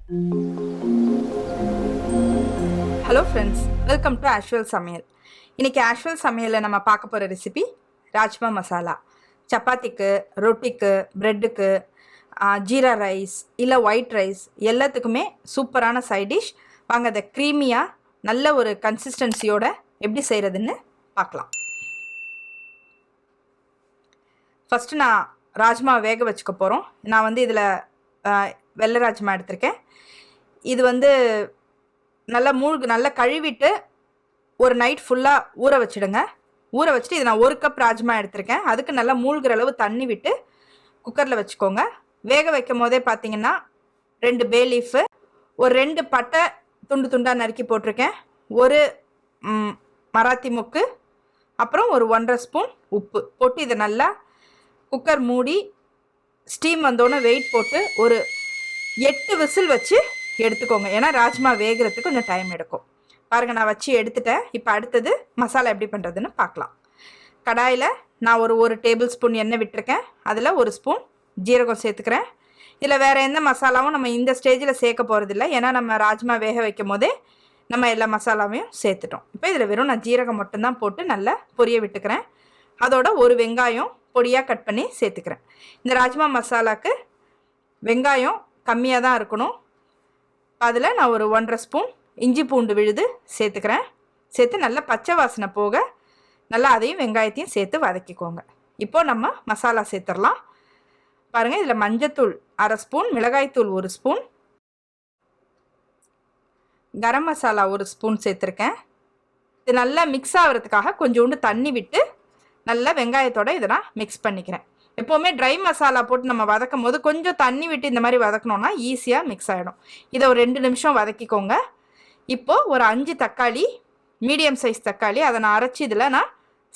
Hello friends, welcome to AshVal சமையல். இன்றைக்கி AshVal சமையலில் நம்ம பார்க்க போகிற ரெசிபி ராஜ்மா மசாலா. சப்பாத்திக்கு, ரொட்டிக்கு, ப்ரெட்டுக்கு, ஜீரா ரைஸ் இல்லை ஒயிட் ரைஸ் எல்லாத்துக்குமே சூப்பரான சைட் டிஷ். வாங்க அதை க்ரீமியாக நல்ல ஒரு கன்சிஸ்டன்சியோட எப்படி செய்கிறதுன்னு பார்க்கலாம். ஃபஸ்ட்டு நான் ராஜ்மா வேக வச்சுக்க போகிறோம். நான் வந்து இதில் வெள்ளை ராஜ்மா எடுத்திருக்கேன். இது வந்து நல்லா கழுவிட்டு ஒரு நைட் ஃபுல்லாக ஊற வச்சுடுங்க. ஊற வச்சுட்டு இது நான் 1 கப் ராஜ்மா எடுத்திருக்கேன். அதுக்கு நல்லா மூழ்கிற அளவு தண்ணி விட்டு குக்கரில் வச்சுக்கோங்க. வேக வைக்கும் போதே பார்த்தீங்கன்னா 2 பே லீஃபு, ஒரு 2 பட்டை துண்டு துண்டாக நறுக்கி போட்டிருக்கேன், ஒரு மராத்தி மொக்கு, அப்புறம் ஒரு 1½ ஸ்பூன் உப்பு போட்டு இதை நல்லா குக்கர் மூடி ஸ்டீம் வந்தோடனே வெயிட் போட்டு ஒரு 8 விசில் வச்சு எடுத்துக்கோங்க. ஏன்னா ராஜ்மா வேகிறதுக்கு கொஞ்சம் டைம் எடுக்கும். பாருங்கள், நான் வச்சு எடுத்துட்டேன். இப்போ அடுத்தது மசாலா எப்படி பண்ணுறதுன்னு பார்க்கலாம். கடாயில் நான் ஒரு டேபிள் ஸ்பூன் எண்ணெய் விட்டுருக்கேன். அதில் 1 ஸ்பூன் ஜீரகம் சேர்த்துக்கிறேன். இதில் வேறு எந்த மசாலாவும் நம்ம இந்த ஸ்டேஜில் சேர்க்க போகிறதில்ல. ஏன்னா நம்ம ராஜ்மா வேக வைக்கும் போதே நம்ம எல்லா மசாலாவையும் சேர்த்துட்டோம். இப்போ இதில் வெறும் நான் ஜீரகம் மட்டும்தான் போட்டு நல்லா பொரிய விட்டுக்கிறேன். அதோட ஒரு வெங்காயம் பொடியாக கட் பண்ணி சேர்த்துக்கிறேன். இந்த ராஜ்மா மசாலாவுக்கு வெங்காயம் கம்மியாக தான் இருக்கணும். அதில் நான் ஒரு 1½ ஸ்பூன் இஞ்சி பூண்டு விழுது சேர்த்துக்கிறேன். சேர்த்து நல்லா பச்சை வாசனை போக நல்லா அதையும் வெங்காயத்தையும் சேர்த்து வதக்கிக்கோங்க. இப்போது நம்ம மசாலா சேர்த்துடலாம். பாருங்கள், இதில் மஞ்சத்தூள் 1/2 ஸ்பூன், மிளகாய்த்தூள் 1 ஸ்பூன், கரம் மசாலா 1 ஸ்பூன் சேர்த்துருக்கேன். இது நல்லா மிக்ஸ் ஆகிறதுக்காக கொஞ்சோண்டு தண்ணி விட்டு நல்லா வெங்காயத்தோடு இதை நான் மிக்ஸ் பண்ணிக்கிறேன். எப்போவுமே ட்ரை மசாலா போட்டு நம்ம வதக்கும் போது கொஞ்சம் தண்ணி விட்டு இந்த மாதிரி வதக்கணுன்னா ஈஸியாக மிக்ஸ் ஆகிடும். இதை ஒரு 2 நிமிஷம் வதக்கிக்கோங்க. இப்போது ஒரு 5 தக்காளி, மீடியம் சைஸ் தக்காளி, அதை நான் அரைச்சி இதில் நான்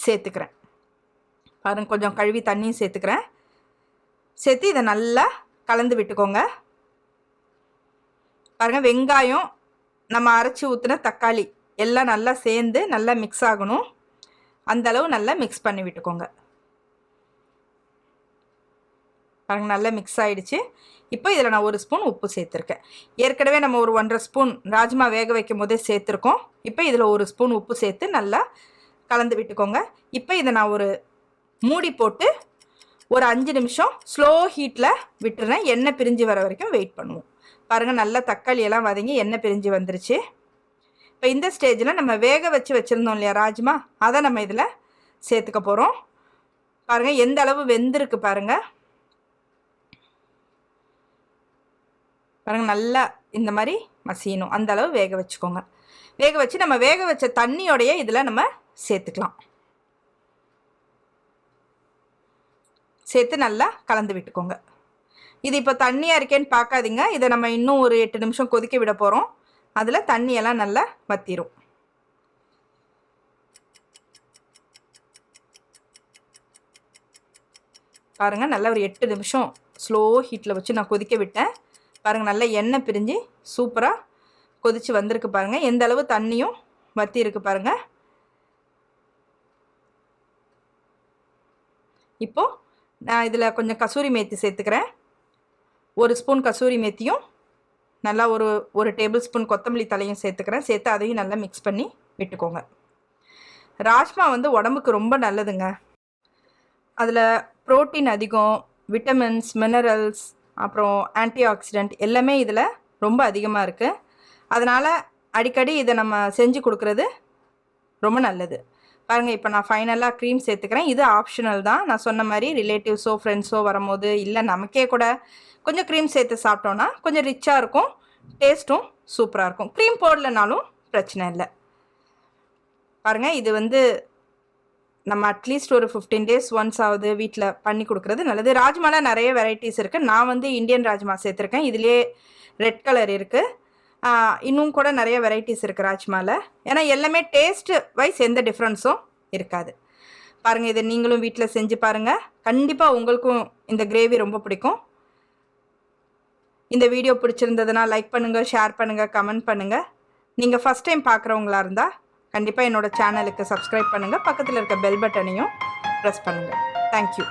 சேர்த்துக்கிறேன். பாருங்கள், கொஞ்சம் கழுவி தண்ணியும் சேர்த்துக்கிறேன். சேர்த்து இதை நல்லா கலந்து விட்டுக்கோங்க. பாருங்கள், வெங்காயம் நம்ம அரைச்சி ஊற்றின தக்காளி எல்லாம் நல்லா சேர்ந்து நல்லா மிக்ஸ் ஆகணும். அந்தளவு நல்லா மிக்ஸ் பண்ணி விட்டுக்கோங்க. பாருங்கள், நல்லா மிக்ஸ் ஆகிடுச்சு. இப்போ இதில் நான் 1 ஸ்பூன் உப்பு சேர்த்துருக்கேன். ஏற்கனவே நம்ம ஒரு 1½ ஸ்பூன் ராஜ்மா வேக வைக்கும் போதே சேர்த்துருக்கோம். இப்போ இதில் 1 ஸ்பூன் உப்பு சேர்த்து நல்லா கலந்து விட்டுக்கோங்க. இப்போ இதை நான் ஒரு மூடி போட்டு ஒரு 5 நிமிஷம் ஸ்லோ ஹீட்டில் விட்டுறேன். எண்ணெய் பிரிஞ்சு வர வரைக்கும் வெயிட் பண்ணுவோம். பாருங்கள், நல்லா தக்காளியெல்லாம் வதங்கி எண்ணெய் பிரிஞ்சு வந்துருச்சு. இப்போ இந்த ஸ்டேஜில் நம்ம வேக வச்சுருந்தோம் இல்லையா ராஜ்மா, அதை நம்ம இதில் சேர்த்துக்க போகிறோம். பாருங்கள், எந்த அளவு வெந்திருக்கு பாருங்கள். பாருங்கள், நல்லா இந்த மாதிரி மசியணும், அந்த அளவு வேக வச்சுக்கோங்க. வேக வச்சு நம்ம வேக வச்ச தண்ணியோடைய இதில் நம்ம சேர்த்துக்கலாம். சேர்த்து நல்லா கலந்து விட்டுக்கோங்க. இது இப்போ தண்ணியாக இருக்கேன்னு பார்க்காதீங்க. இதை நம்ம இன்னும் ஒரு 8 நிமிஷம் கொதிக்க விட போகிறோம். அதில் தண்ணியெல்லாம் நல்லா வற்றிடும். பாருங்கள், நல்லா ஒரு 8 நிமிஷம் ஸ்லோ ஹீட்டில் வச்சு நான் கொதிக்க விட்டேன். பாருங்கள், நல்லா எண்ணெய் பிரிஞ்சு சூப்பராக கொதித்து வந்திருக்கு. பாருங்கள், எந்த அளவு தண்ணியும் வற்றி இருக்கு பாருங்கள். இப்போது நான் இதில் கொஞ்சம் கசூரி மேத்தி சேர்த்துக்கிறேன். 1 ஸ்பூன் கசூரி மேத்தியும் நல்லா ஒரு டேபிள் ஸ்பூன் கொத்தமல்லி தலையும் சேர்த்துக்கிறேன். சேர்த்து அதையும் நல்லா மிக்ஸ் பண்ணி விட்டுக்கோங்க. ராஜ்மா வந்து உடம்புக்கு ரொம்ப நல்லதுங்க. அதில் ப்ரோட்டீன் அதிகம், விட்டமின்ஸ், மினரல்ஸ், அப்புறம் ஆன்டி ஆக்சிடெண்ட் எல்லாமே இதில் ரொம்ப அதிகமாக இருக்குது. அதனால் அடிக்கடி இதை நம்ம செஞ்சு கொடுக்குறது ரொம்ப நல்லது. பாருங்கள், இப்போ நான் ஃபைனலாக க்ரீம் சேர்த்துக்கிறேன். இது ஆப்ஷனல் தான். நான் சொன்ன மாதிரி ரிலேட்டிவ்ஸோ ஃப்ரெண்ட்ஸோ வரும்போது இல்லை நமக்கே கூட கொஞ்சம் க்ரீம் சேர்த்து சாப்பிட்டோன்னா கொஞ்சம் ரிச்சாக இருக்கும், டேஸ்ட்டும் சூப்பராக இருக்கும். க்ரீம் போடலனாலும் பிரச்சனை இல்லை. பாருங்கள், இது வந்து நம்ம அட்லீஸ்ட் ஒரு 15 days ஒன்ஸ் ஆகுது வீட்டில் பண்ணி கொடுக்குறது நல்லது. ராஜ்மாவில் நிறைய வெரைட்டிஸ் இருக்குது. நான் வந்து இந்தியன் ராஜ்மா சேர்த்துருக்கேன். இதிலே ரெட் கலர் இருக்குது. இன்னும் கூட நிறைய வெரைட்டிஸ் இருக்குது ராஜ்மாவில். ஏன்னா எல்லாமே டேஸ்ட்டு வைஸ் எந்த டிஃப்ரென்ஸும் இருக்காது. பாருங்கள், இதை நீங்களும் வீட்டில் செஞ்சு பாருங்கள். கண்டிப்பாக உங்களுக்கும் இந்த கிரேவி ரொம்ப பிடிக்கும். இந்த வீடியோ பிடிச்சிருந்ததுன்னா லைக் பண்ணுங்கள், ஷேர் பண்ணுங்கள், கமெண்ட் பண்ணுங்கள். நீங்கள் ஃபஸ்ட் டைம் பார்க்குறவங்களா இருந்தால் கண்டிப்பாக என்னோடய சேனலுக்கு சப்ஸ்கிரைப் பண்ணுங்கள். பக்கத்தில் இருக்க பெல் பட்டனையும் ப்ரெஸ் பண்ணுங்கள். தேங்க்யூ.